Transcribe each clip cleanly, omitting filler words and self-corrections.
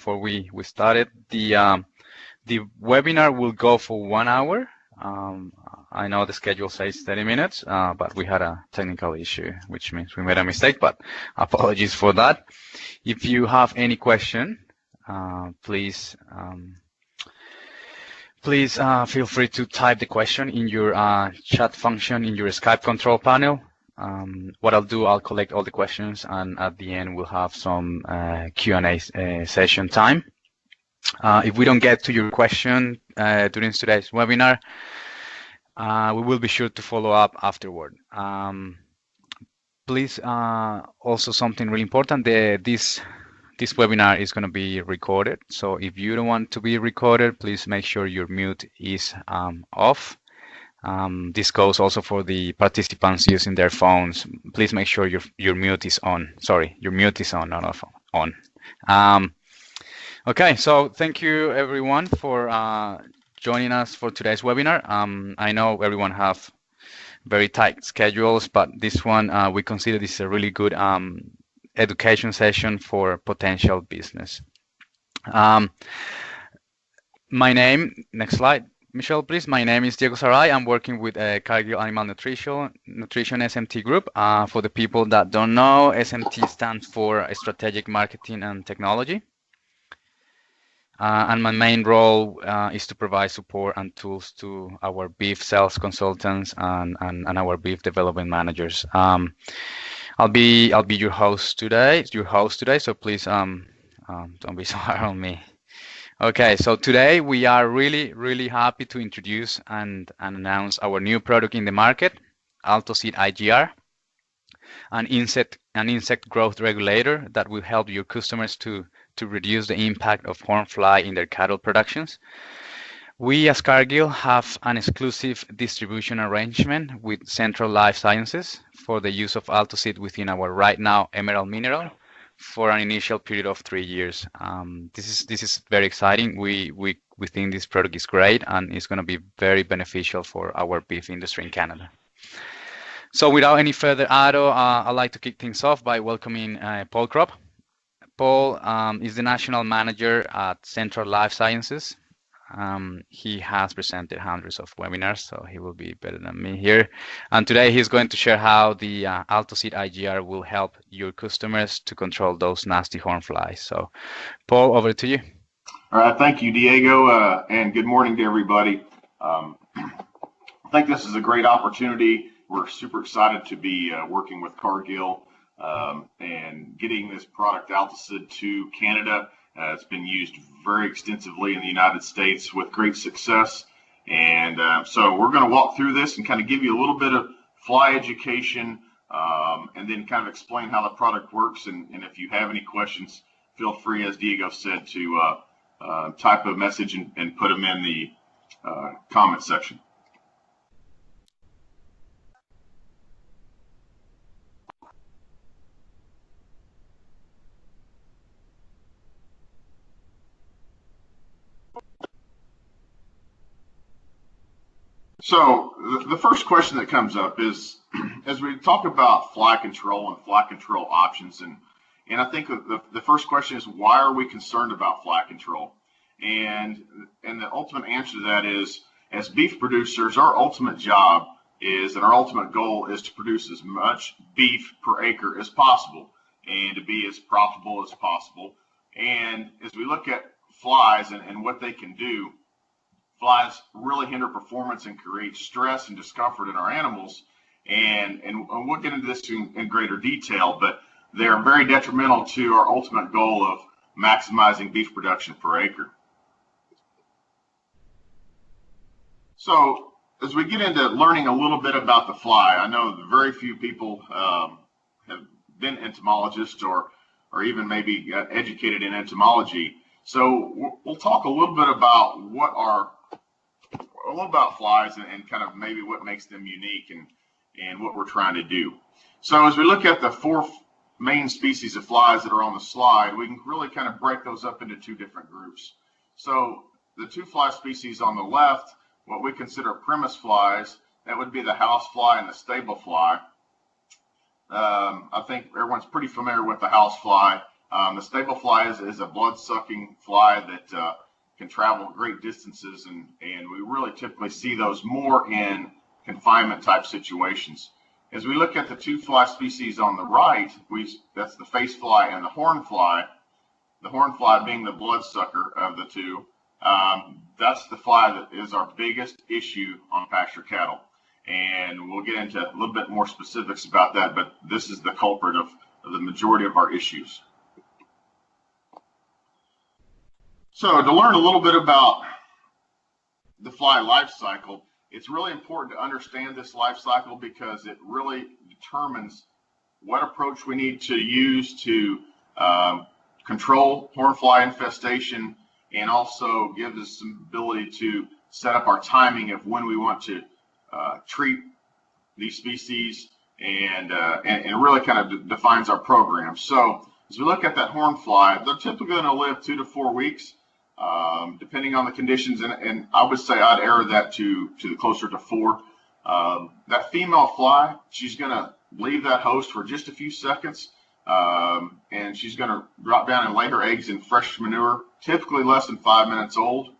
before we started. The webinar will go for 1 hour. I know the schedule says 30 minutes, but we had a technical issue, which means we made a mistake, but apologies for that. If you have any question, please feel free to type the question in your chat function in your Skype control panel. What I'll do, I'll collect all the questions, and at the end we'll have some Q&A session time. If we don't get to your question during today's webinar, we will be sure to follow up afterward. Please, also something really important, this webinar is going to be recorded. So if you don't want to be recorded, please make sure your mute is off. This goes also for the participants using their phones. Please make sure your mute is on. Sorry, your mute is on, not off, on. Okay, so thank you everyone for joining us for today's webinar. I know everyone have very tight schedules, but this one we consider this a really good education session for potential business. My name, next slide, Michelle, please. My name is Diego Saray. I'm working with Cargill Animal Nutrition SMT Group. For the people that don't know, SMT stands for Strategic Marketing and Technology. And my main role is to provide support and tools to our beef sales consultants and our beef development managers. I'll be your host today. So please don't be so hard on me. Okay, so today we are really happy to introduce and announce our new product in the market, Altosid IGR, an insect growth regulator that will help your customers to reduce the impact of horn fly in their cattle productions. We as Cargill have an exclusive distribution arrangement with Central Life Sciences for the use of Altosid within our Right Now Emerald Mineral for an initial period of 3 years. This is very exciting. We think this product is great and it's going to be very beneficial for our beef industry in Canada. So without any further ado, I'd like to kick things off by welcoming Paul Kropp. Paul is the National Manager at Central Life Sciences. He has presented hundreds of webinars, so he will be better than me here. And today he's going to share how the Altosid IGR will help your customers to control those nasty horn flies. So, Paul, over to you. All right, thank you, Diego, and good morning to everybody. I think this is a great opportunity. We're super excited to be working with Cargill and getting this product Altosid to Canada. It's been used very extensively in the United States with great success. And so we're going to walk through this and kind of give you a little bit of fly education and then kind of explain how the product works. And if you have any questions, feel free, as Diego said, to type a message and put them in the comment section. So the first question that comes up is, as we talk about fly control and fly control options, and I think the first question is, why are we concerned about fly control? And the ultimate answer to that is, as beef producers, our ultimate job is, and our ultimate goal is to produce as much beef per acre as possible and to be as profitable as possible. And as we look at flies and what they can do, flies really hinder performance and create stress and discomfort in our animals. And we'll get into this in greater detail, but they're very detrimental to our ultimate goal of maximizing beef production per acre. So as we get into learning a little bit about the fly, I know very few people have been entomologists or even maybe educated in entomology. So we'll talk a little bit about flies and kind of maybe what makes them unique and what we're trying to do. So as we look at the 4 main species of flies that are on the slide, we can really kind of break those up into 2 different groups. So the 2 fly species on the left, what we consider premise flies, that would be the house fly and the stable fly. I think everyone's pretty familiar with the house fly. The stable fly is a blood-sucking fly that can travel great distances, and we really typically see those more in confinement type situations. As we look at the two fly species on the right, that's the face fly and the horn fly. The horn fly being the bloodsucker of the two. That's the fly that is our biggest issue on pasture cattle. And we'll get into a little bit more specifics about that, but this is the culprit of the majority of our issues. So to learn a little bit about the fly life cycle, it's really important to understand this life cycle because it really determines what approach we need to use to control hornfly infestation, and also gives us some ability to set up our timing of when we want to treat these species, and really kind of defines our program. So as we look at that hornfly, they're typically going to live 2 to 4 weeks, depending on the conditions, and I would say I'd err that to the closer to 4. That female fly, she's going to leave that host for just a few seconds, and she's going to drop down and lay her eggs in fresh manure, typically less than 5 minutes old.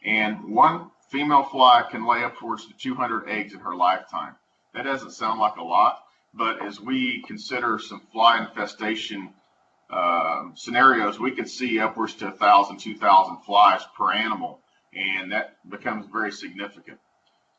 And one female fly can lay upwards to 200 eggs in her lifetime. That doesn't sound like a lot, but as we consider some fly infestation scenarios, we can see upwards to 1,000, 2,000 flies per animal, and that becomes very significant.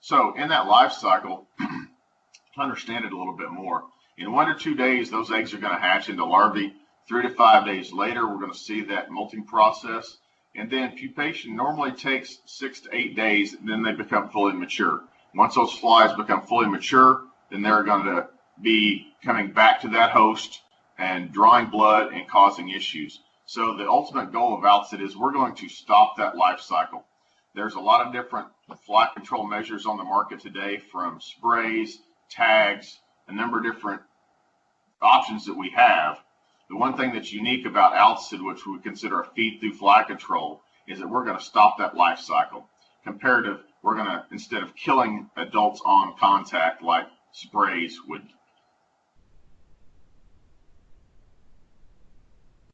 So in that life cycle, to understand it a little bit more, in 1 to 2 days, those eggs are going to hatch into larvae. 3 to 5 days later, we're going to see that molting process. And then pupation normally takes 6 to 8 days, and then they become fully mature. Once those flies become fully mature, then they're going to be coming back to that host and drawing blood and causing issues. So the ultimate goal of Altosid is we're going to stop that life cycle. There's a lot of different fly control measures on the market today, from sprays, tags, a number of different options that we have. The one thing that's unique about Altosid, which we consider a feed-through fly control, is that we're going to stop that life cycle. Comparative, we're going to, instead of killing adults on contact like sprays would.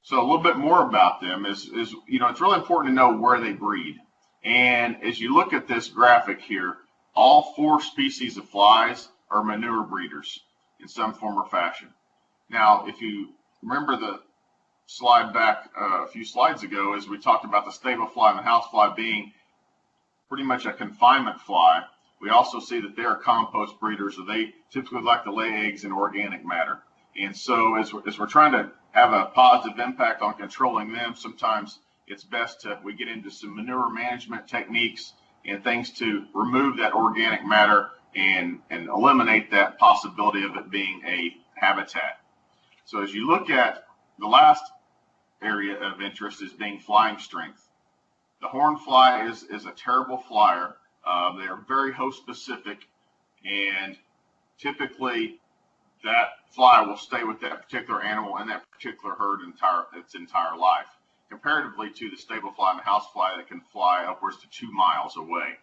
So a little bit more about them is it's really important to know where they breed. And as you look at this graphic here, all 4 species of flies are manure breeders in some form or fashion. Now, if you remember the slide back a few slides ago, as we talked about the stable fly and the house fly being pretty much a confinement fly, we also see that they are compost breeders, so they typically like to lay eggs in organic matter. And so as we're trying to have a positive impact on controlling them, sometimes it's best we get into some manure management techniques and things to remove that organic matter and eliminate that possibility of it being a habitat. So as you look at the last area of interest is being flying strength. The horn fly is a terrible flyer. They are very host specific, and typically that fly will stay with that particular animal and that particular herd its entire life, comparatively to the stable fly and the house fly that can fly upwards to 2 miles away.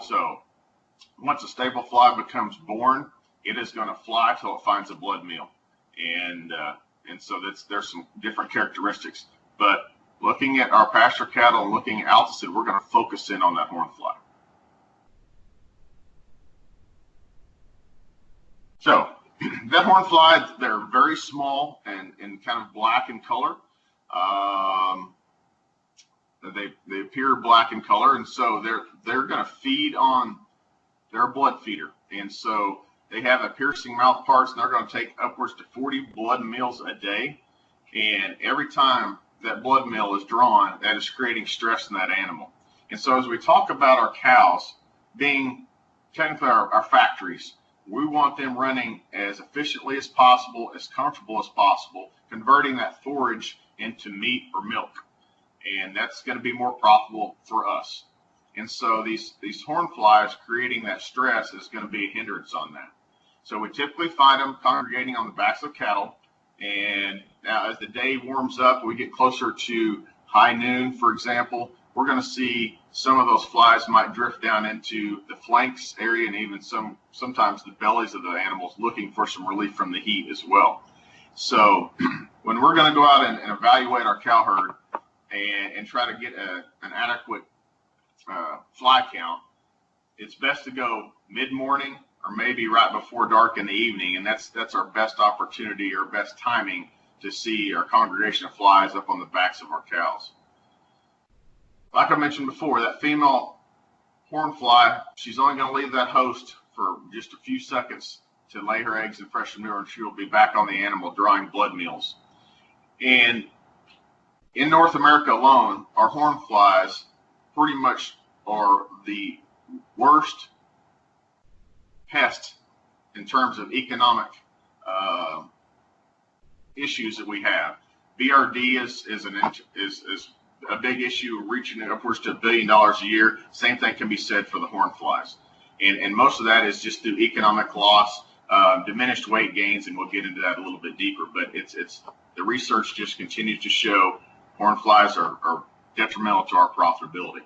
So once a stable fly becomes born, it is going to fly till it finds a blood meal. And so there's some different characteristics. But looking at our pasture cattle and looking at Altosid, we're going to focus in on that horn fly. So that horn fly, they're very small and kind of black in color. They appear black in color, and so they're going to feed on, they're a blood feeder, and so they have a piercing mouth parts, and they're going to take upwards to 40 blood meals a day. And every time that blood meal is drawn, that is creating stress in that animal. And so as we talk about our cows being technically our factories, we want them running as efficiently as possible, as comfortable as possible, converting that forage into meat or milk. And that's going to be more profitable for us. And so these horn flies creating that stress is going to be a hindrance on that. So we typically find them congregating on the backs of cattle. And now as the day warms up, we get closer to high noon, for example, we're going to see some of those flies might drift down into the flanks area and even sometimes the bellies of the animals, looking for some relief from the heat as well. So when we're going to go out and evaluate our cow herd and try to get an adequate fly count, it's best to go mid-morning or maybe right before dark in the evening, and that's our best opportunity or best timing to see our congregation of flies up on the backs of our cows. Like I mentioned before, that female horn fly, she's only going to leave that host for just a few seconds to lay her eggs and freshen manure, and she will be back on the animal drawing blood meals. And in North America alone, our horn flies pretty much are the worst pest in terms of economic issues that we have. BRD is a big issue, reaching upwards to $1 billion a year. Same thing can be said for the horn flies, and most of that is just through economic loss, diminished weight gains, and we'll get into that a little bit deeper. But it's the research just continues to show horn flies are detrimental to our profitability.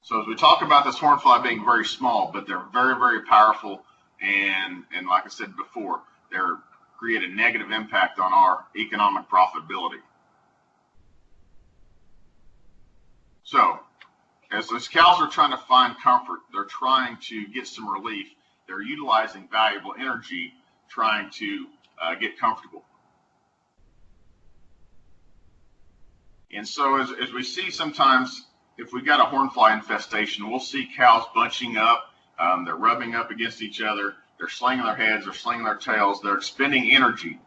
So as we talk about this horn fly being very small, but they're very, very powerful, and like I said before, they're create a negative impact on our economic profitability. So as those cows are trying to find comfort, they're trying to get some relief, they're utilizing valuable energy trying to get comfortable. And so as we see sometimes, if we got a horn fly infestation, we'll see cows bunching up, they're rubbing up against each other, they're slinging their heads, they're slinging their tails, they're expending energy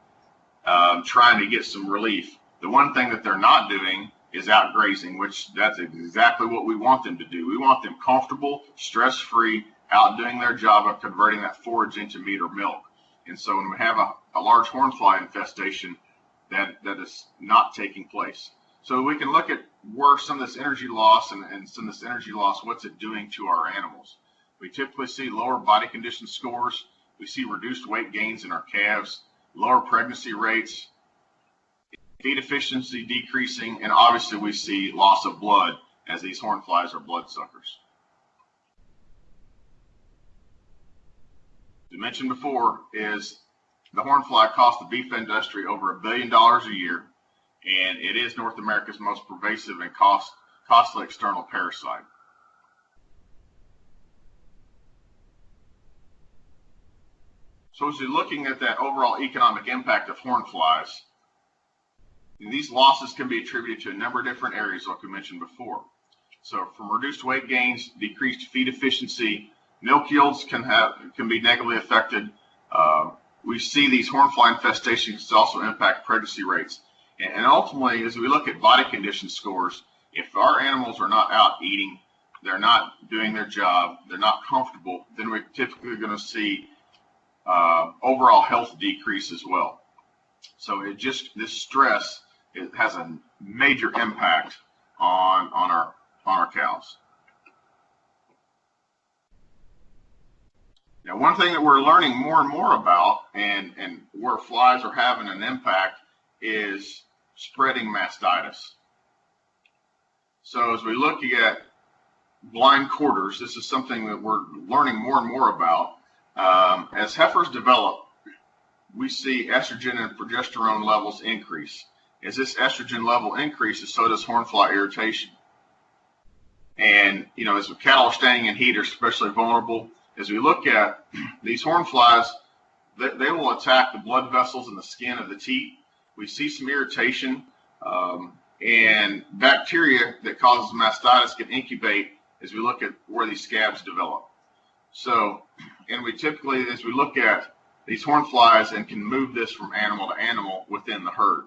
trying to get some relief. The one thing that they're not doing is outgrazing, which that's exactly what we want them to do. We want them comfortable, stress-free, out doing their job of converting that forage into meat or milk. And so when we have a large horn fly infestation, that is not taking place. So we can look at where some of this energy loss and some of this energy loss, what's it doing to our animals. We typically see lower body condition scores. We see reduced weight gains in our calves, lower pregnancy rates, feed efficiency decreasing, and obviously we see loss of blood as these horn flies are blood suckers. As I mentioned before, is the horn fly costs the beef industry over $1 billion a year, and it is North America's most pervasive and costly external parasite. So as you're looking at that overall economic impact of horn flies, these losses can be attributed to a number of different areas like we mentioned before. So from reduced weight gains, decreased feed efficiency, milk yields can be negatively affected. We see these horn fly infestations also impact pregnancy rates. And ultimately, as we look at body condition scores, if our animals are not out eating, they're not doing their job, they're not comfortable, then we're typically going to see overall health decrease as well. So this stress, it has a major impact on our cows. Now, one thing that we're learning more and more about, and where flies are having an impact, is spreading mastitis. So as we look at blind quarters, this is something that we're learning more and more about. As heifers develop, we see estrogen and progesterone levels increase. As this estrogen level increases, so does horn fly irritation. And, as the cattle are standing in heat, are especially vulnerable. As we look at these horn flies, they will attack the blood vessels in the skin of the teat. We see some irritation, and bacteria that causes mastitis can incubate as we look at where these scabs develop. So, and we typically, as we look at these horn flies, and can move this from animal to animal within the herd.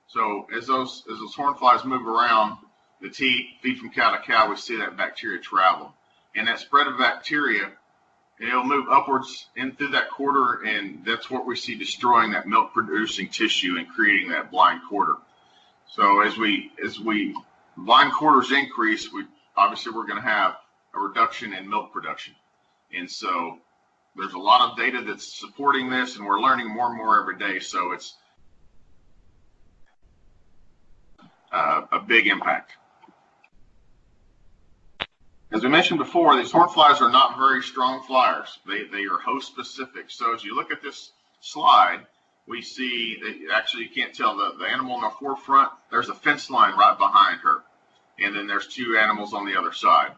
So as those horn flies move around the teat, feed from cow to cow, we see that bacteria travel. And that spread of bacteria, it'll move upwards in through that quarter, and that's what we see destroying that milk producing tissue and creating that blind quarter. So as blind quarters increase, obviously we're going to have a reduction in milk production. And so there's a lot of data that's supporting this, and we're learning more and more every day. So it's a big impact. As we mentioned before, these horn flies are not very strong flyers. They are host specific. So as you look at this slide, we see that actually you can't tell the animal in the forefront. There's a fence line right behind her, and then there's two animals on the other side.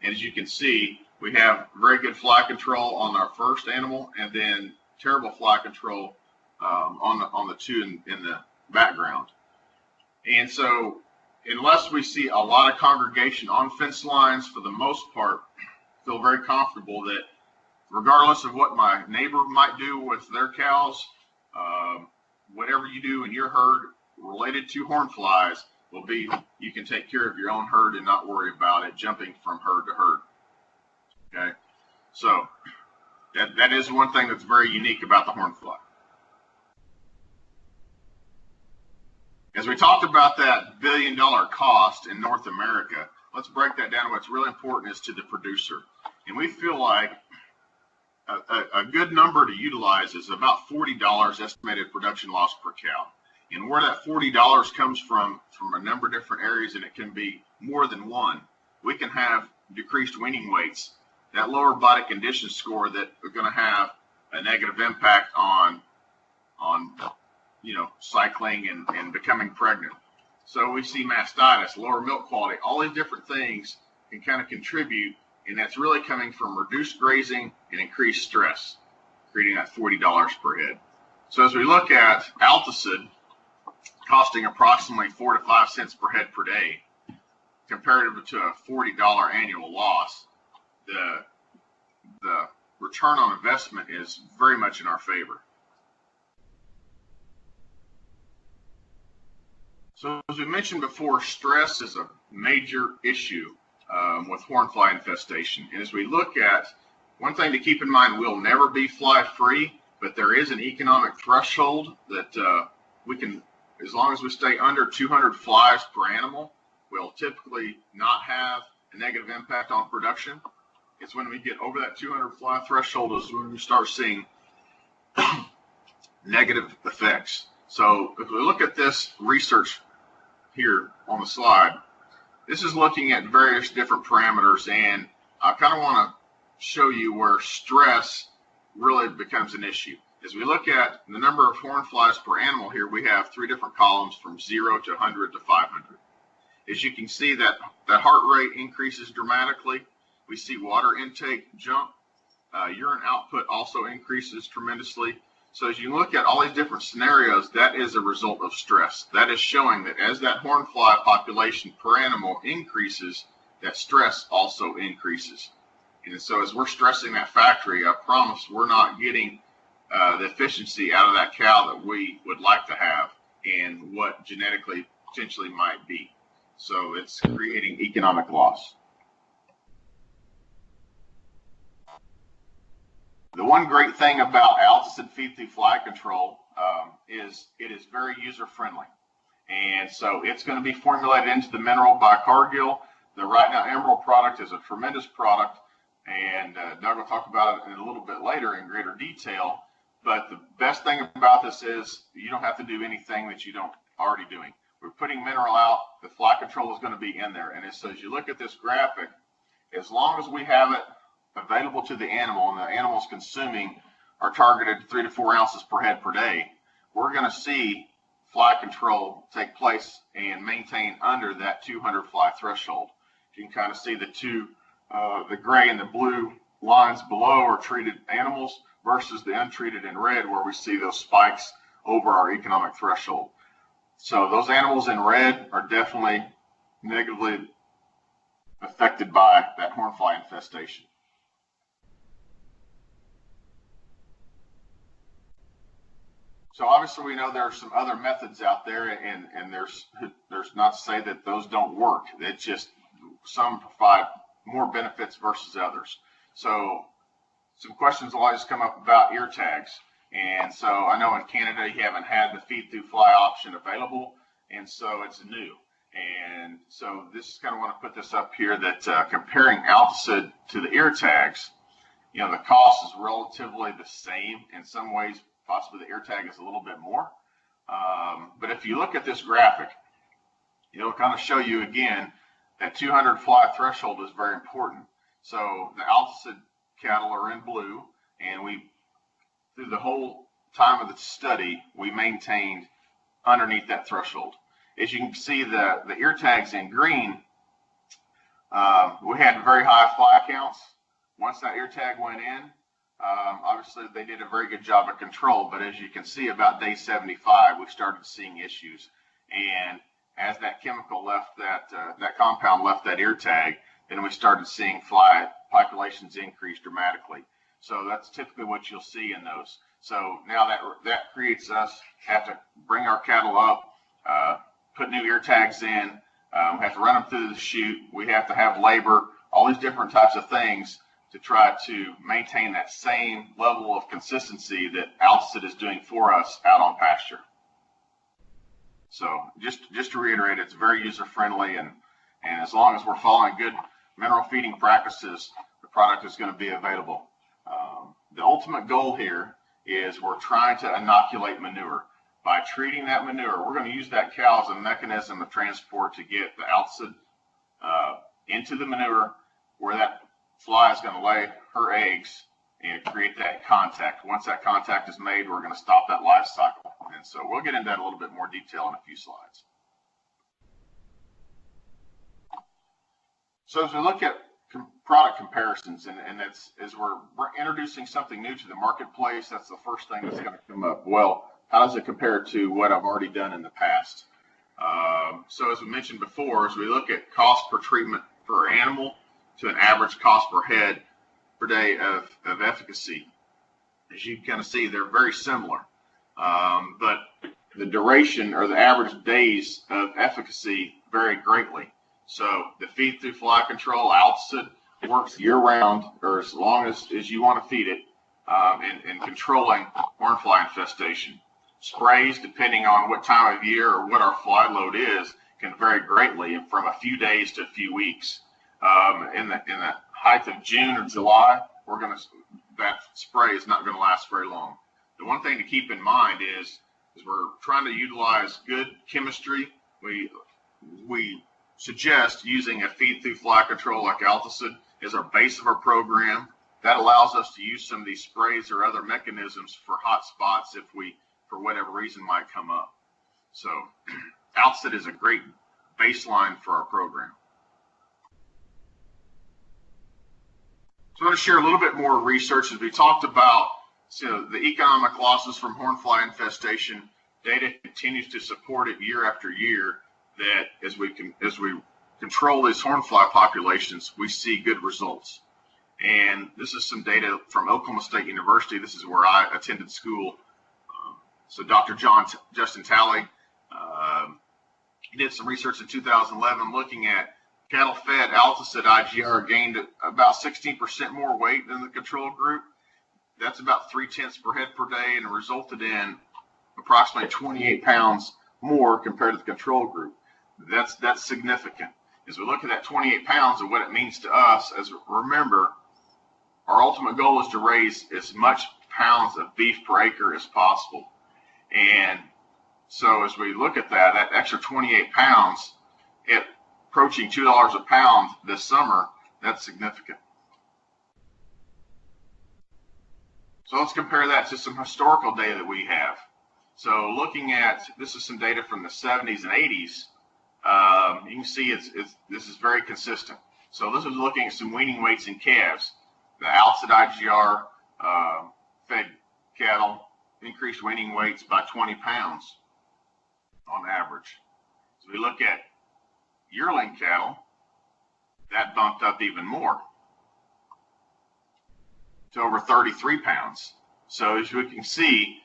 And as you can see, we have very good fly control on our first animal, and then terrible fly control on the two in the background. And so, unless we see a lot of congregation on fence lines, for the most part, feel very comfortable that regardless of what my neighbor might do with their cows, whatever you do in your herd related to horn flies will be, you can take care of your own herd and not worry about it jumping from herd to herd. Okay, so that is one thing that's very unique about the horn fly. As we talked about that $1 billion cost in North America, let's break that down. What's really important is to the producer. And we feel like a good number to utilize is about $40 estimated production loss per cow. And where that $40 comes from a number of different areas, and it can be more than one. We can have decreased weaning weights, that lower body condition score that are going to have a negative impact on cycling and becoming pregnant. So we see mastitis, lower milk quality, all these different things can kind of contribute, and that's really coming from reduced grazing and increased stress, creating that $40 per head. So as we look at Altosid costing approximately 4 to 5 cents per head per day, comparative to a $40 annual loss, the return on investment is very much in our favor. So as we mentioned before, stress is a major issue with horn fly infestation. And as we look at, one thing to keep in mind, we'll never be fly free, but there is an economic threshold that we can, as long as we stay under 200 flies per animal, we'll typically not have a negative impact on production. It's when we get over that 200 fly threshold is when we start seeing negative effects. So if we look at this research here on the slide, this is looking at various different parameters, and I kind of want to show you where stress really becomes an issue. As we look at the number of horn flies per animal here, we have three different columns from 0 to 100 to 500. As you can see, that heart rate increases dramatically. We see water intake jump. Urine output also increases tremendously. So as you look at all these different scenarios, that is a result of stress. That is showing that as that horn fly population per animal increases, that stress also increases. And so as we're stressing that factory, I promise we're not getting the efficiency out of that cow that we would like to have and what genetically potentially might be. So it's creating economic loss. The one great thing about Altosid feed-through fly control is it is very user-friendly. And so it's going to be formulated into the mineral by Cargill. The Right Now Emerald product is a tremendous product, and Doug will talk about it in a little bit later in greater detail. But the best thing about this is you don't have to do anything that you don't already doing. We're putting mineral out, the fly control is going to be in there. And so as you look at this graphic, as long as we have it available to the animal and the animal's consuming our targeted 3 to 4 ounces per head per day, we're going to see fly control take place and maintain under that 200 fly threshold. You can kind of see the two, the gray and the blue lines below are treated animals versus the untreated in red, where we see those spikes over our economic threshold. So those animals in red are definitely negatively affected by that horn fly infestation. So obviously we know there are some other methods out there, and there's not to say that those don't work. It's just some provide more benefits versus others. So some questions will always come up about ear tags. And so I know in Canada you haven't had the feed through fly option available, and so it's new. And so this kind of want to put this up here that comparing Altosid to the ear tags, you know, the cost is relatively the same. In some ways, possibly the ear tag is a little bit more. But if you look at this graphic, it'll kind of show you again that 200 fly threshold is very important. So the Altosid cattle are in blue, and through the whole time of the study, we maintained underneath that threshold. As you can see, the ear tags in green, we had very high fly counts. Once that ear tag went in, obviously they did a very good job of control, but as you can see, about day 75, we started seeing issues. And as that chemical left that compound left that ear tag, then we started seeing fly populations increase dramatically. So that's typically what you'll see in those. So now that creates us have to bring our cattle up, put new ear tags in, we have to run them through the chute, we have to have labor, all these different types of things to try to maintain that same level of consistency that Altosid is doing for us out on pasture. So just to reiterate, it's very user friendly, and as long as we're following good mineral feeding practices, the product is going to be available. The ultimate goal here is we're trying to inoculate manure. By treating that manure, we're going to use that cow as a mechanism of transport to get the Altosid into the manure, where that fly is going to lay her eggs and create that contact. Once that contact is made, we're going to stop that life cycle. And so we'll get into that a little bit more detail in a few slides. So as we look at product comparisons, and that's as we're introducing something new to the marketplace, that's the first thing that's going to come up. Well, how does it compare to what I've already done in the past? So as we mentioned before, as we look at cost per treatment per animal to an average cost per head per day of efficacy, as you can kind of see, they're very similar. But the duration or the average days of efficacy vary greatly. So the feed through fly control, Altosid, works year-round, or as long as you want to feed it, in controlling hornfly infestation. Sprays, depending on what time of year or what our fly load is, can vary greatly from a few days to a few weeks. In the height of June or July, that spray is not going to last very long. The one thing to keep in mind is we're trying to utilize good chemistry. We suggest using a feed through fly control like Altosid as our base of our program. That allows us to use some of these sprays or other mechanisms for hot spots if we, for whatever reason, might come up. So Altosid is a great baseline for our program. So I'm going to share a little bit more research as we talked about the economic losses from hornfly infestation. Data continues to support it year after year that as we control these hornfly populations, we see good results. And this is some data from Oklahoma State University. This is where I attended school. So Dr. Justin Talley, he did some research in 2011 looking at cattle fed Altosid IGR gained about 16% more weight than the control group. That's about 0.3 per head per day, and it resulted in approximately 28 pounds more compared to the control group. That's significant. As we look at that 28 pounds and what it means to us, as remember, our ultimate goal is to raise as much pounds of beef per acre as possible. And so as we look at that extra 28 pounds at approaching $2 a pound this summer, that's significant. So let's compare that to some historical data that we have. So looking at, this is some data from the 70s and 80s. You can see this is very consistent. So this is looking at some weaning weights in calves. The Altosid IGR fed cattle increased weaning weights by 20 pounds on average. So we look at yearling cattle, that bumped up even more to over 33 pounds. So as we can see,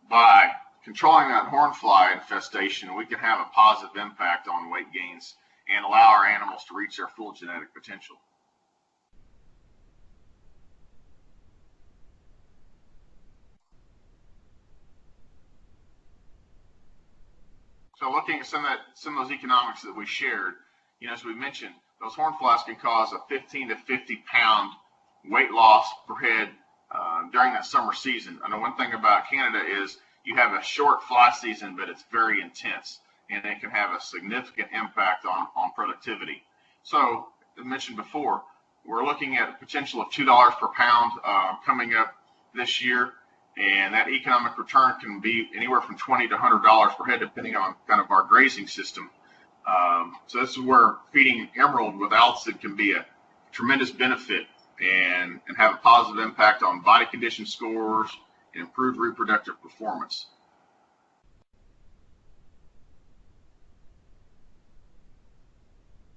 by controlling that hornfly infestation, we can have a positive impact on weight gains and allow our animals to reach their full genetic potential. So looking at some of those economics that we shared, as we mentioned, those hornflies can cause a 15 to 50 pound weight loss per head during that summer season. And the one thing about Canada is you have a short fly season, but it's very intense, and it can have a significant impact on productivity. So, as mentioned before, we're looking at a potential of $2 per pound coming up this year, and that economic return can be anywhere from $20 to $100 per head, depending on kind of our grazing system. So this is where feeding emerald with Altosid can be a tremendous benefit and have a positive impact on body condition scores and improved reproductive performance.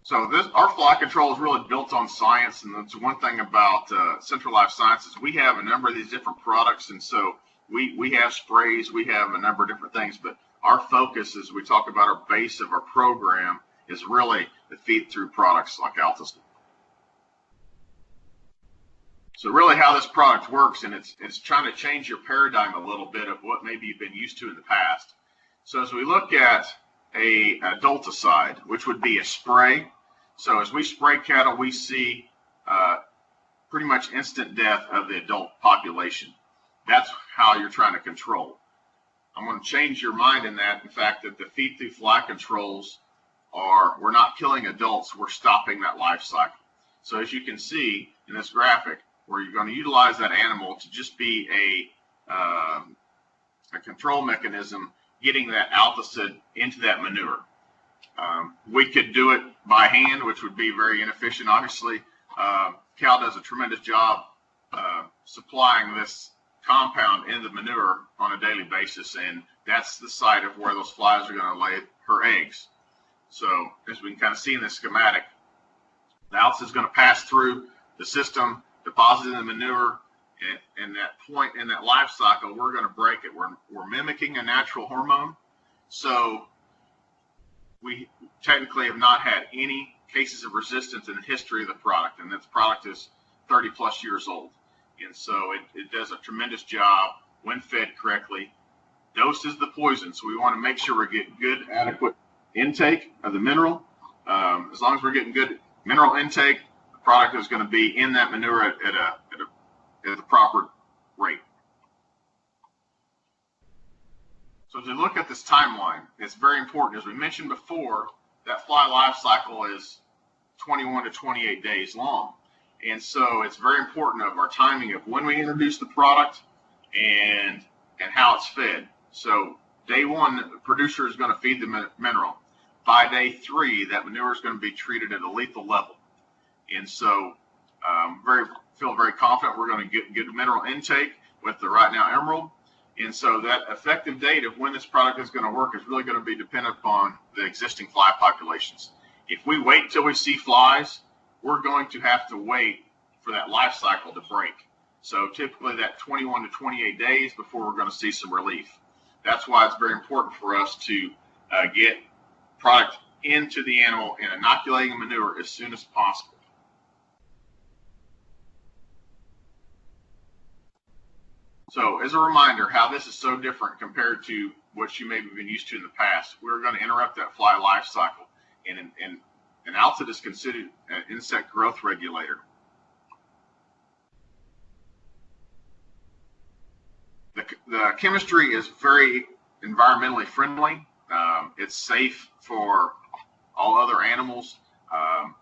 So our fly control is really built on science, and that's one thing about Central Life Sciences. We have a number of these different products, and so we have sprays, we have a number of different things, but our focus as we talk about our base of our program is really the feed-through products like Altosid. So really how this product works, and it's trying to change your paradigm a little bit of what maybe you've been used to in the past. So as we look at a Altosid, which would be a spray. So as we spray cattle, we see pretty much instant death of the adult population. That's how you're trying to control. I'm going to change your mind in that, in fact, that the feed-through fly controls we're not killing adults, we're stopping that life cycle. So as you can see in this graphic, where you're going to utilize that animal to just be a control mechanism, getting that Altosid into that manure. We could do it by hand, which would be very inefficient, obviously. Cal does a tremendous job supplying this compound in the manure on a daily basis, and that's the site of where those flies are going to lay her eggs. So as we can kind of see in this schematic, the Altosid is going to pass through the system, deposit in the manure, and that point in that life cycle, we're going to break it. We're mimicking a natural hormone. So we technically have not had any cases of resistance in the history of the product, and this product is 30 plus years old. And so it does a tremendous job when fed correctly. Dose is the poison, so we want to make sure we're getting good, adequate intake of the mineral. As long as we're getting good mineral intake, the product is going to be in that manure at the proper rate. So as we look at this timeline, it's very important. As we mentioned before, that fly life cycle is 21 to 28 days long. And so it's very important of our timing of when we introduce the product and how it's fed. So day one, the producer is going to feed the mineral. By day 3, that manure is going to be treated at a lethal level. And so feel very confident we're going to get good mineral intake with the Right Now Emerald. And so that effective date of when this product is going to work is really going to be dependent upon the existing fly populations. If we wait until we see flies, we're going to have to wait for that life cycle to break. So typically that 21 to 28 days before we're going to see some relief. That's why it's very important for us to get product into the animal and inoculating manure as soon as possible. So as a reminder how this is so different compared to what you may have been used to in the past, we're going to interrupt that fly life cycle. And Altosid is considered an insect growth regulator. The chemistry is very environmentally friendly. It's safe for all other animals.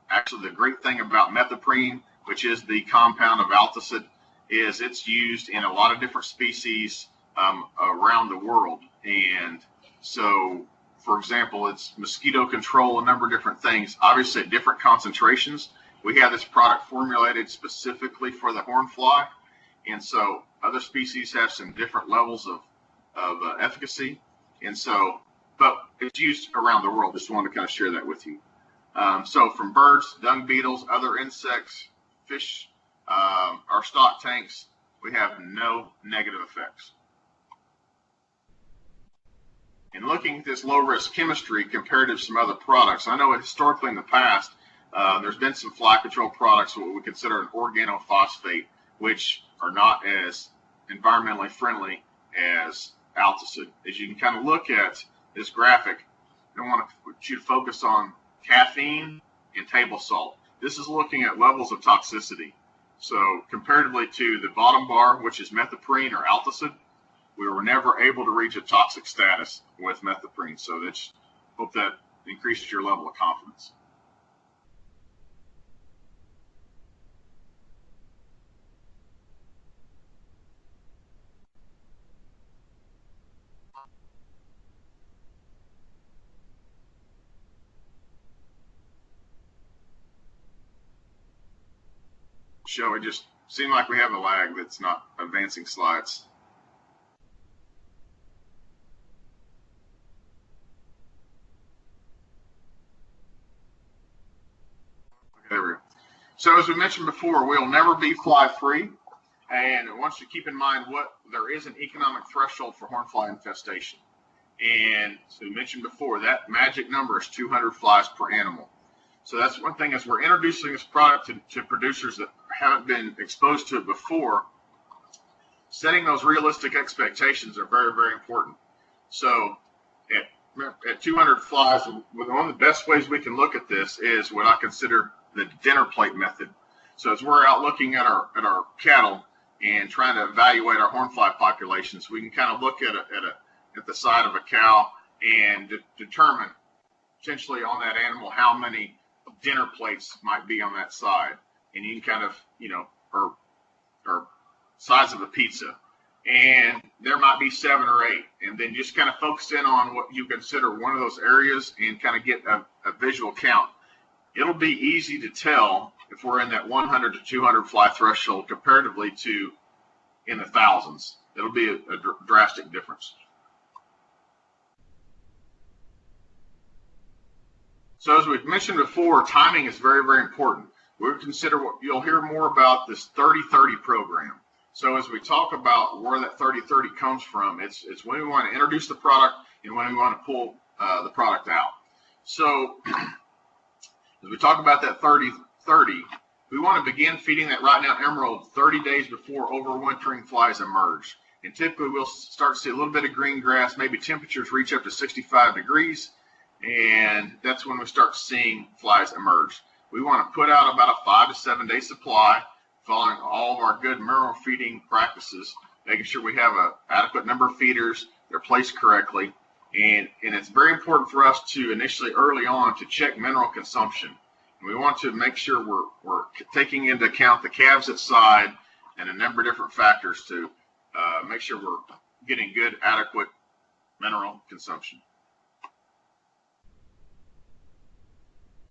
Actually, the great thing about methoprene, which is the compound of Altosid, is it's used in a lot of different species around the world. And so, for example, it's mosquito control, a number of different things, obviously at different concentrations. We have this product formulated specifically for the hornfly. And so other species have some different levels of efficacy. And so, but it's used around the world. Just wanted to kind of share that with you. So from birds, dung beetles, other insects, fish, our stock tanks, we have no negative effects. And looking at this low-risk chemistry compared to some other products, I know historically in the past, there's been some fly control products, what we consider an organophosphate, which are not as environmentally friendly as Altosid. As you can kind of look at this graphic, I want you to focus on caffeine and table salt. This is looking at levels of toxicity. So comparatively to the bottom bar, which is methoprene or Altosid, we were never able to reach a toxic status with methoprene. So hope that increases your level of confidence. show. It just seemed like we have a lag that's not advancing slides. There we go. So as we mentioned before, we'll never be fly free. And I want you to keep in mind there is an economic threshold for hornfly infestation. And so we mentioned before, that magic number is 200 flies per animal. So that's one thing, as we're introducing this product to producers that haven't been exposed to it before, setting those realistic expectations are very, very important. So at 200 flies, one of the best ways we can look at this is what I consider the dinner plate method. So as we're out looking at our cattle and trying to evaluate our hornfly populations, we can kind of look at the side of a cow and determine potentially on that animal how many dinner plates might be on that side, and you can kind of, or size of a pizza, and there might be 7 or 8, and then just kind of focus in on what you consider one of those areas and kind of get a visual count. It'll be easy to tell if we're in that 100 to 200 fly threshold comparatively to in the thousands. It'll be a drastic difference. So as we've mentioned before, timing is very, very important. We'll consider what you'll hear more about this 30-30 program. So as we talk about where that 30-30 comes from, it's when we want to introduce the product and when we want to pull the product out. So as we talk about that 30-30, we want to begin feeding that right now emerald 30 days before overwintering flies emerge. And typically we'll start to see a little bit of green grass, maybe temperatures reach up to 65 degrees, and that's when we start seeing flies emerge. We want to put out about a 5 to 7 day supply, following all of our good mineral feeding practices, making sure we have an adequate number of feeders, they're placed correctly, and it's very important for us to initially early on to check mineral consumption. And we want to make sure we're taking into account the calves at side and a number of different factors to make sure we're getting good, adequate mineral consumption.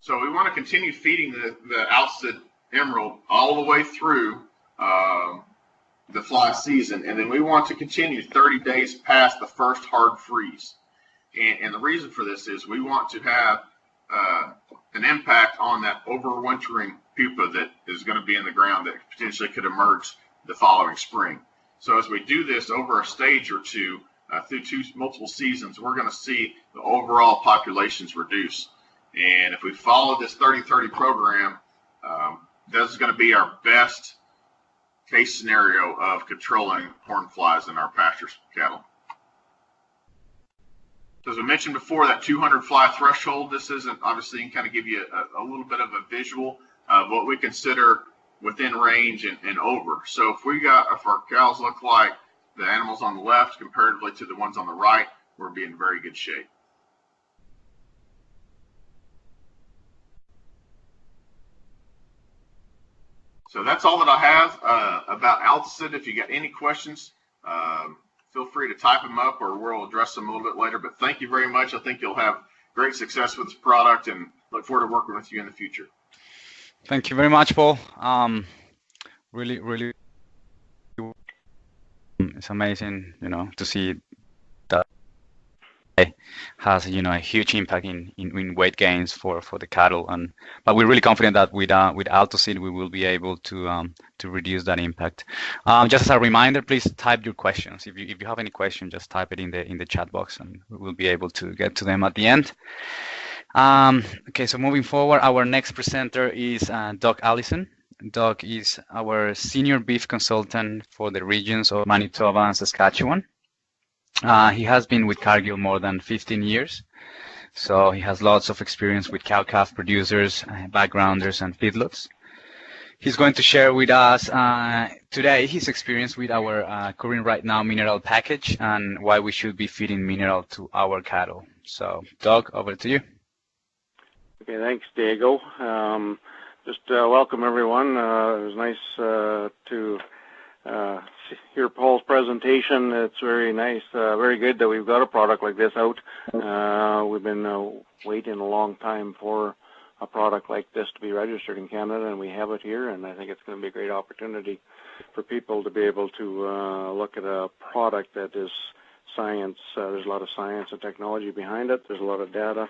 So we want to continue feeding the Altosid emerald all the way through the fly season, and then we want to continue 30 days past the first hard freeze. And the reason for this is we want to have an impact on that overwintering pupa that is going to be in the ground that potentially could emerge the following spring. So as we do this over a stage or two through multiple seasons, we're going to see the overall populations reduce. And if we follow this 30-30 program, this is going to be our best case scenario of controlling horn flies in our pastures cattle. So as I mentioned before, that 200 fly threshold, this isn't obviously can kind of give you a little bit of a visual of what we consider within range and over. So if our cows look like the animals on the left comparatively to the ones on the right, we're in very good shape. So that's all that I have about Altosid. If you got any questions, feel free to type them up or we'll address them a little bit later. But thank you very much. I think you'll have great success with this product and look forward to working with you in the future. Thank you very much, Paul. Really, it's amazing, to see that it has, a huge impact in weight gains for the cattle. But we're really confident that with Altosid we will be able to reduce that impact. Just as a reminder, please type your questions. If you have any question, just type it in the chat box, and we will be able to get to them at the end. Okay, so moving forward, our next presenter is Doug Allison. Doug is our senior beef consultant for the regions of Manitoba and Saskatchewan. He has been with Cargill more than 15 years, so he has lots of experience with cow-calf producers, backgrounders, and feedlots. He's going to share with us today his experience with our current right now mineral package and why we should be feeding mineral to our cattle. So, Doug, over to you. Okay, thanks, Diego. Just welcome everyone. It was nice to hear Paul's presentation. It's very nice, very good that we've got a product like this out. We've been waiting a long time for a product like this to be registered in Canada, and we have it here, and I think it's going to be a great opportunity for people to be able to look at a product that is science. There's a lot of science and technology behind it. There's a lot of data,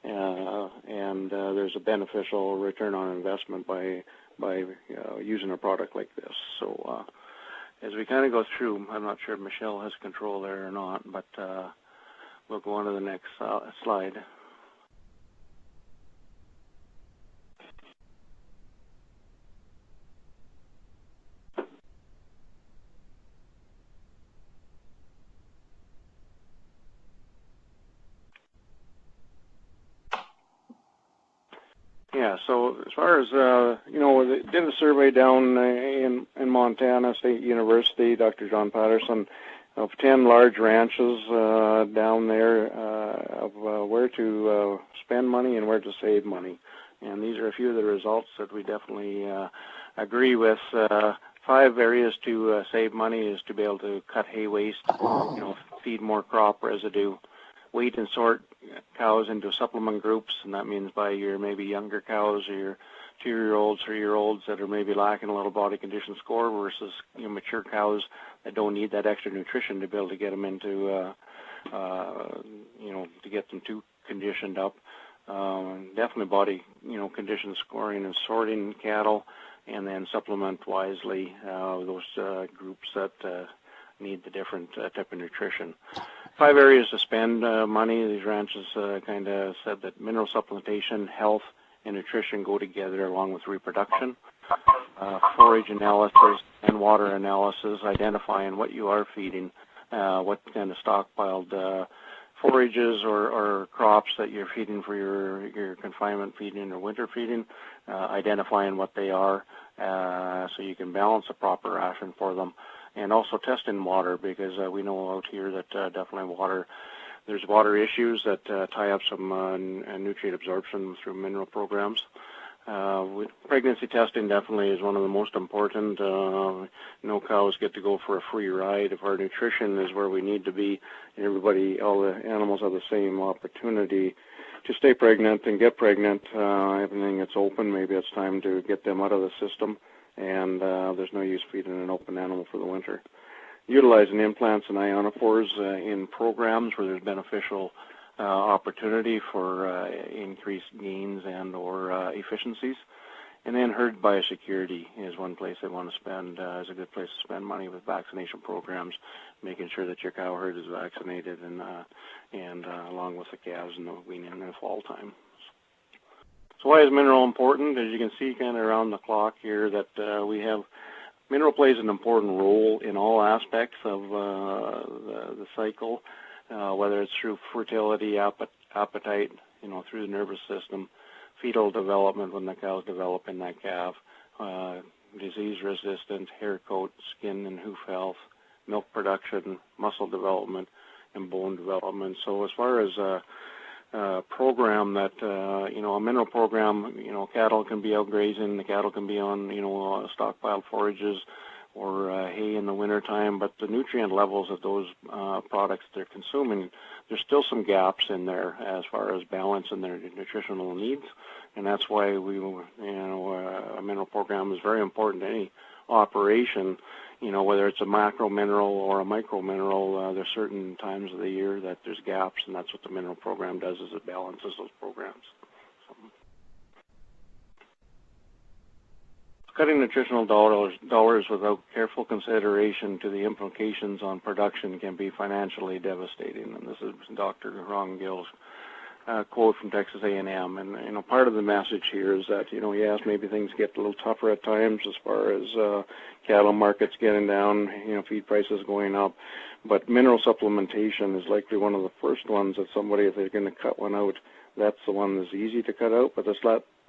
and there's a beneficial return on investment by using a product like this. So as we kind of go through, I'm not sure if Michelle has control there or not, but we'll go on to the next slide. Yeah, so as far as, they did a survey down in Montana State University, Dr. John Patterson, of 10 large ranches down there of where to spend money and where to save money. And these are a few of the results that we definitely agree with. 5 areas to save money is to be able to cut hay waste, feed more crop residue, weight and sort cows into supplement groups, and that means by your maybe younger cows or your 2-year-olds, 3-year-olds that are maybe lacking a little body condition score versus mature cows that don't need that extra nutrition to be able to get them into, to get them too conditioned up. Definitely body, condition scoring and sorting cattle, and then supplement wisely those groups that need the different type of nutrition. 5 areas to spend money. These ranches kind of said that mineral supplementation, health, and nutrition go together along with reproduction. Forage analysis and water analysis, identifying what you are feeding, what kind of stockpiled forages or crops that you're feeding for your confinement feeding or winter feeding, identifying what they are so you can balance a proper ration for them. And also testing water, because we know out here that definitely there's water issues that tie up some nutrient absorption through mineral programs. Pregnancy testing definitely is one of the most important. No cows get to go for a free ride. If our nutrition is where we need to be, all the animals have the same opportunity to stay pregnant and get pregnant. Everything that's open, maybe it's time to get them out of the system. And there's no use feeding an open animal for the winter. Utilizing implants and ionophores in programs where there's beneficial opportunity for increased gains and or efficiencies. And then herd biosecurity is one place they want to spend, is a good place to spend money with vaccination programs, making sure that your cow herd is vaccinated and along with the calves in the weaning and the fall time. So why is mineral important? As you can see kind of around the clock here that we have, mineral plays an important role in all aspects of the cycle, whether it's through fertility, appetite, through the nervous system, fetal development when the cow's developing that calf, disease resistant, hair coat, skin and hoof health, milk production, muscle development, and bone development. So as far as program that, a mineral program, cattle can be out grazing, the cattle can be on, stockpiled forages or hay in the wintertime, but the nutrient levels of those products they're consuming, there's still some gaps in there as far as balance in their nutritional needs, and that's why a mineral program is very important to any operation. Whether it's a macro mineral or a micro mineral, there's certain times of the year that there's gaps, and that's what the mineral program does, is it balances those programs. Cutting nutritional dollars without careful consideration to the implications on production can be financially devastating, and this is Dr. Ron Gill's quote from Texas A&M, and part of the message here is that yes, maybe things get a little tougher at times as far as cattle markets getting down, feed prices going up, but mineral supplementation is likely one of the first ones that somebody, if they're going to cut one out, that's the one that's easy to cut out, but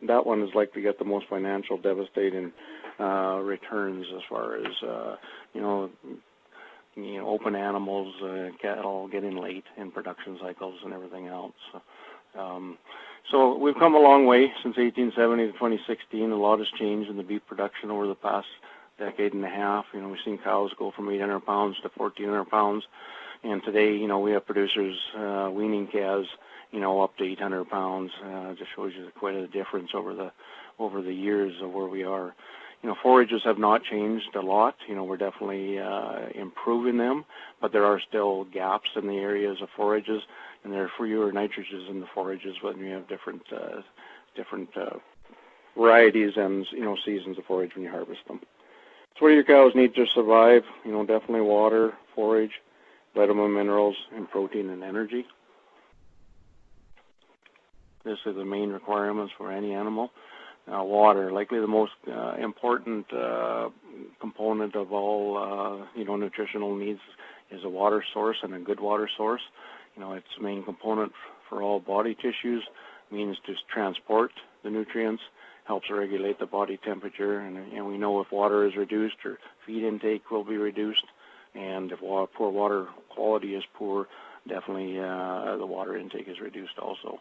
that one is likely to get the most financial devastating returns as far as open animals, cattle getting late in production cycles and everything else. So we've come a long way since 1870 to 2016. A lot has changed in the beef production over the past decade and a half. We've seen cows go from 800 pounds to 1,400 pounds. And today, we have producers weaning calves, up to 800 pounds. Just shows you quite a difference over the years of where we are. Forages have not changed a lot. We're definitely improving them, but there are still gaps in the areas of forages, and there are fewer nitrogens in the forages when you have different varieties and seasons of forage when you harvest them. So what do your cows need to survive? Definitely water, forage, vitamin, minerals, and protein and energy. This is the main requirements for any animal. Water, likely the most important component of all, nutritional needs is a water source, and a good water source. It's the main component for all body tissues, means to transport the nutrients, helps regulate the body temperature, and we know if water is reduced, or feed intake will be reduced, and if poor water quality is poor, definitely the water intake is reduced also.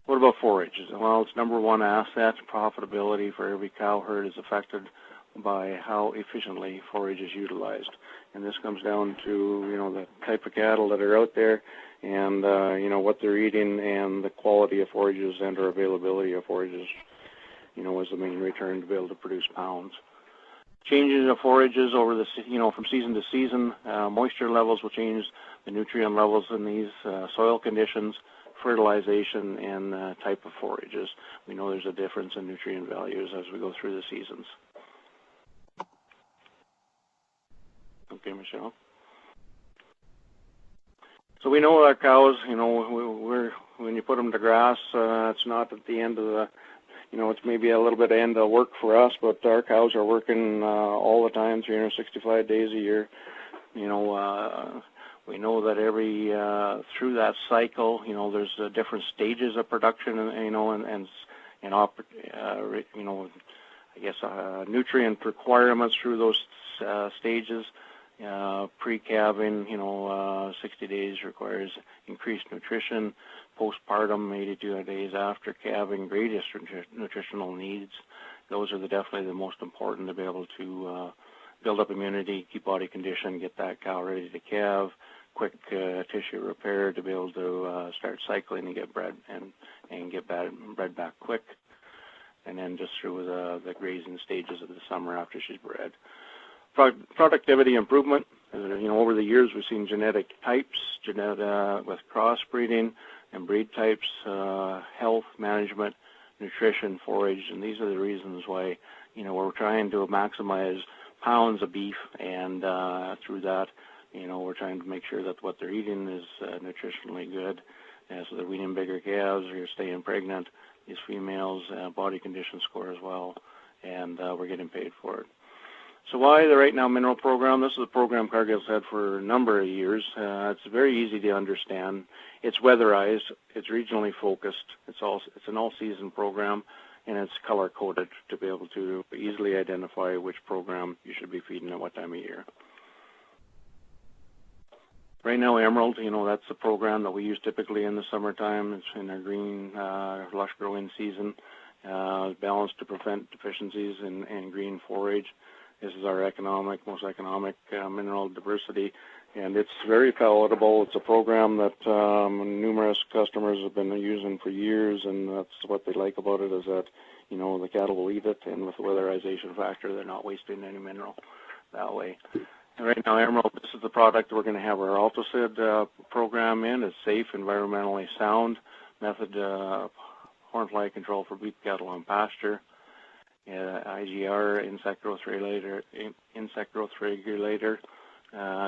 What about forage? Well, it's number one asset. Profitability for every cow herd is affected by how efficiently forage is utilized. And this comes down to, the type of cattle that are out there and, what they're eating and the quality of forages and or availability of forages, is the main return to be able to produce pounds. Changes of forages over the, from season to season, moisture levels will change, the nutrient levels in these, soil conditions, fertilization, and type of forages. We know there's a difference in nutrient values as we go through the seasons. Okay, Michelle. So we know our cows, when you put them to grass, it's not at the end of the, it's maybe a little bit of end of work for us, but our cows are working all the time, 365 days a year. We know that every through that cycle, there's different stages of production, nutrient requirements through those stages. Pre-calving, 60 days requires increased nutrition. Postpartum, 82 days after calving, greatest nutritional needs. Those are definitely the most important to be able to build up immunity, keep body condition, get that cow ready to calve, quick tissue repair to be able to start cycling and get bred and get bred back quick, and then just through the grazing stages of the summer after she's bred. Productivity improvement. Over the years we've seen genetic types, with crossbreeding and breed types, health management, nutrition, forage, and these are the reasons why we're trying to maximize pounds of beef, and through that, we're trying to make sure that what they're eating is nutritionally good, so they're weaning bigger calves, or you're staying pregnant. These females, body condition score as well, and we're getting paid for it. So why the Right Now Mineral Program? This is a program Cargill's had for a number of years. It's very easy to understand. It's weatherized. It's regionally focused. It's an all-season program, and it's color-coded to be able to easily identify which program you should be feeding at what time of year. Right now, Emerald, that's the program that we use typically in the summertime. It's in our green, lush growing season, balanced to prevent deficiencies in green forage. This is our most economic mineral diversity, and it's very palatable. It's a program that numerous customers have been using for years, and that's what they like about it, is that, the cattle will eat it, and with the weatherization factor, they're not wasting any mineral that way. And right now, Emerald, this is the product we're going to have our Altosid program in. It's safe, environmentally sound method, hornfly control for beef cattle on pasture. IGR, insect growth regulator,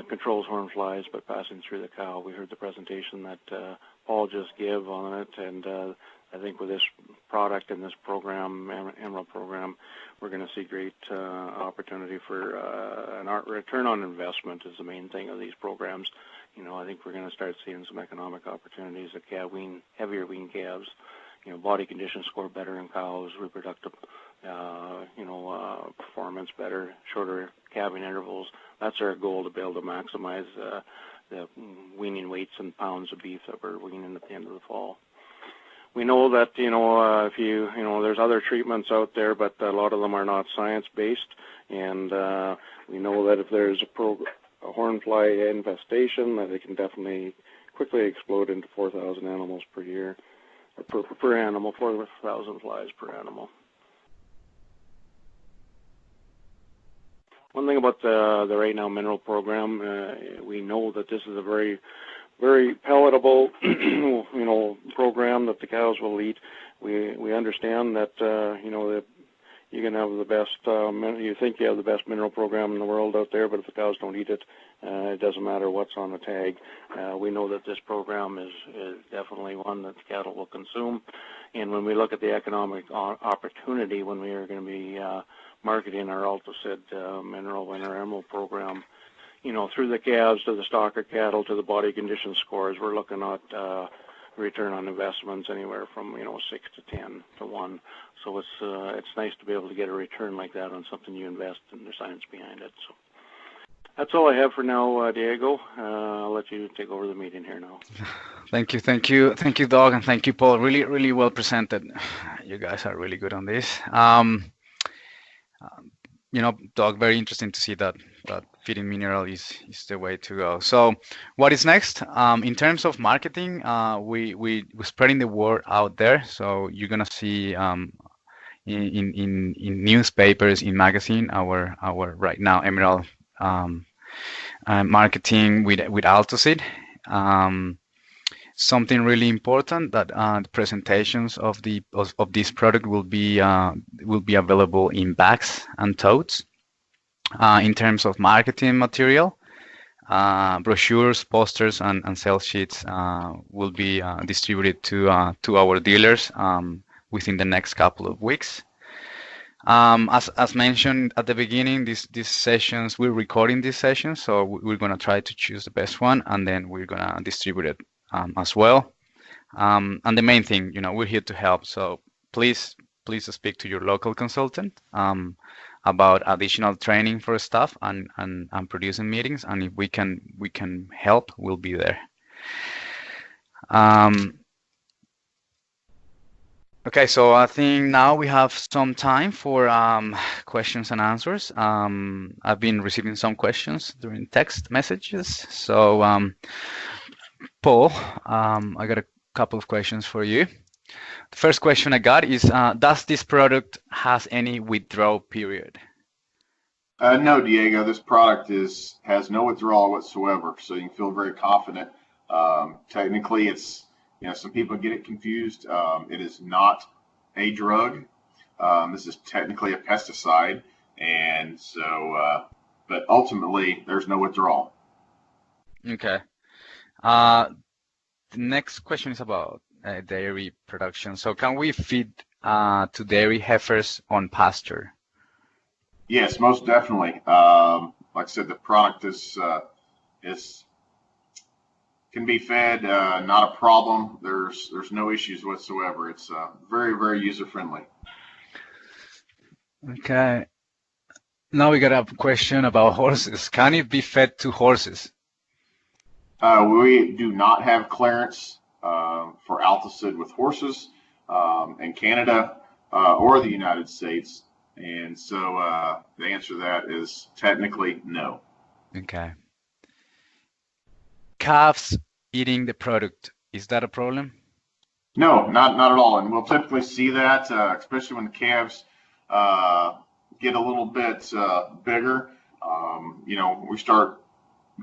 controls hornflies by passing through the cow. We heard the presentation that Paul just gave on it, and I think with this product and this program, Emerald program, we're going to see great opportunity for an return on investment is the main thing of these programs. I think we're going to start seeing some economic opportunities at heavier wean calves. Body condition score better in cows, reproductive, performance better, shorter calving intervals. That's our goal, to be able to maximize the weaning weights and pounds of beef that we're weaning at the end of the fall. We know that, if there's other treatments out there, but a lot of them are not science-based, and we know that if there's hornfly infestation, that it can definitely quickly explode into 4,000 animals per year, or per animal, 4,000 flies per animal. One thing about the Right Now mineral program, we know that this is a very, very palatable, program that the cows will eat. We understand that, that you can have the best, you think you have the best mineral program in the world out there, but if the cows don't eat it, it doesn't matter what's on the tag. We know that this program is definitely one that the cattle will consume. And when we look at the economic opportunity, when we are going to be marketing our Altosid mineral winter emerald program, through the calves to the stocker cattle to the body condition scores, we're looking at return on investments anywhere from 6 to 10 to 1. So it's nice to be able to get a return like that on something you invest in the science behind it. So that's all I have for now, Diego. I'll let you take over the meeting here now. Thank you, Doug, and thank you, Paul. Really, really well presented. You guys are really good on this. Doug, very interesting to see that feeding mineral is the way to go. So what is next? In terms of marketing, we're spreading the word out there. So you're gonna see in newspapers, in magazine, our Right Now emerald marketing with Altosid. Something really important that the presentations of this product will be available in bags and totes. In terms of marketing material, brochures, posters, and sales sheets will be distributed to our dealers within the next couple of weeks. As mentioned at the beginning, these sessions, we're recording these sessions, so we're gonna try to choose the best one, and then we're gonna distribute it as well. And the main thing, we're here to help. So please speak to your local consultant about additional training for staff and producing meetings. And if we can help, we'll be there. Okay, so I think now we have some time for questions and answers. I've been receiving some questions during text messages. So Paul, I got a couple of questions for you. The first question I got is, does this product has any withdrawal period? No, Diego, this product has no withdrawal whatsoever, so you can feel very confident. Technically, it's, some people get it confused. It is not a drug. This is technically a pesticide, and so, but ultimately, there's no withdrawal. Okay. The next question is about dairy production. So can we feed to dairy heifers on pasture? Yes, most definitely. Like I said, the product can be fed, not a problem. There's no issues whatsoever. It's very, very user friendly. Okay. Now we got a question about horses. Can it be fed to horses? We do not have clearance for Altosid with horses in Canada or the United States. And so the answer to that is technically no. Okay. Calves eating the product, is that a problem? No, not at all. And we'll typically see that, especially when the calves get a little bit bigger. We start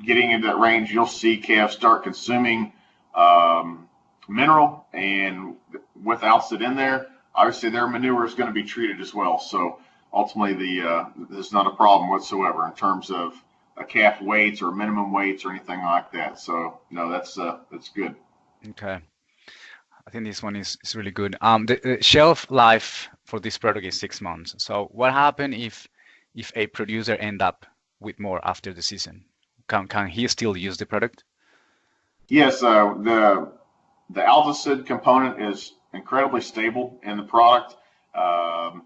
getting into that range, you'll see calves start consuming mineral, and with Altosid in there, obviously their manure is going to be treated as well. So ultimately, there's not a problem whatsoever in terms of a calf weights or minimum weights or anything like that. So no, that's good. Okay, I think this one is really good. The shelf life for this product is 6 months. So what happens if a producer end up with more after the season? Can he still use the product? Yes, the Altosid component is incredibly stable in the product,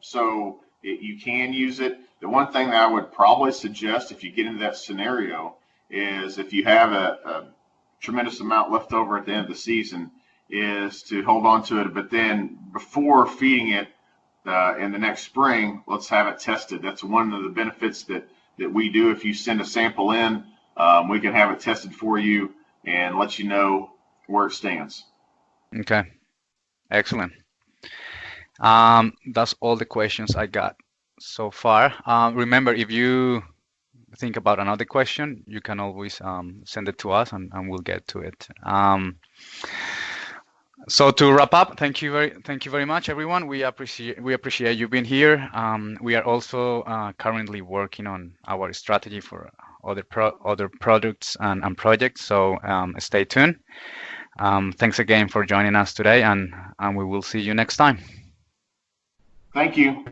so you can use it. The one thing that I would probably suggest if you get into that scenario is if you have a tremendous amount left over at the end of the season, is to hold on to it, but then before feeding it in the next spring, let's have it tested. That's one of the benefits that we do. If you send a sample in we can have it tested for you and let you know where it stands. Okay, excellent. That's all the questions I got so far. Remember, if you think about another question, you can always send it to us, and we'll get to it. So to wrap up, thank you very much, everyone. We appreciate you being here. We are also currently working on our strategy for other products and projects. So stay tuned. Thanks again for joining us today, and we will see you next time. Thank you.